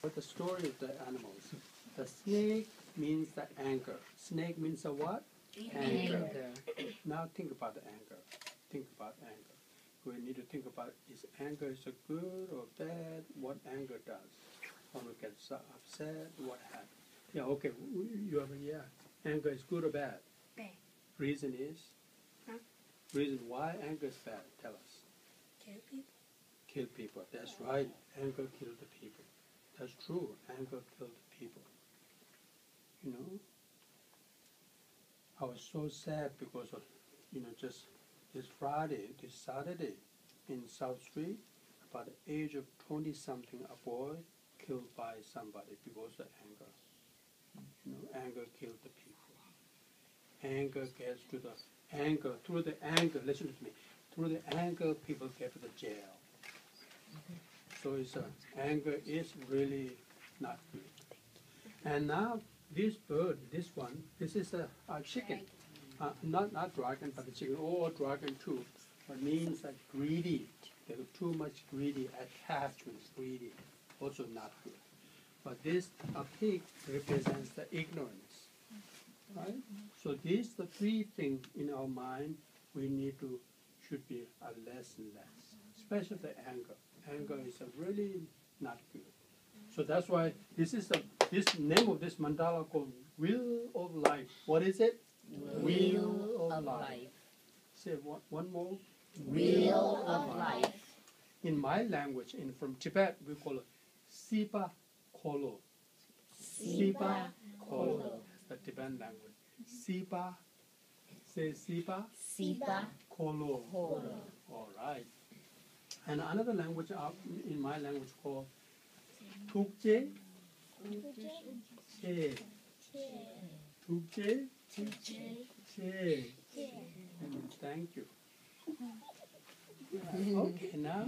But the story of the animals. The snake means the anger. Snake means a what? Anger. Now think about the anger. Think about anger. We need to think about is anger is a good or bad? What anger does? When we get so upset, what happens? Yeah, okay. You have anger is good or bad? Bad. Reason is? Huh? Reason why anger is bad? Tell us. Kill people. Kill people. That's right. Anger killed the people. That's true. Anger killed the people. You know, I was so sad because of, just this Saturday, in South Street, about the age of 20-something, a boy killed by somebody because of anger. Anger killed the people. Anger gets to the anger. Through the anger, listen to me. Through the anger, people get to the jail. So anger is really not good. And now this bird, this is a chicken. Not dragon, but the chicken, or dragon too. But means that greedy. There's too much greedy attachment, greedy. Also not good. But a pig represents the ignorance. Right? So these the three things in our mind should be a less and less. Especially the anger. Anger is really not good. So that's why this name of this mandala called Wheel of Life. What is it? Wheel of Life. Say one more. Wheel of Life. In my language, from Tibet, we call it Sipa Kolo. Sipa Kolo. That's the Tibetan language. Sipa. Say Sipa. Sipa Kolo. Kolo. All right. And another language in my language called Tukje Che. Tukje Che. Thank you. Okay, now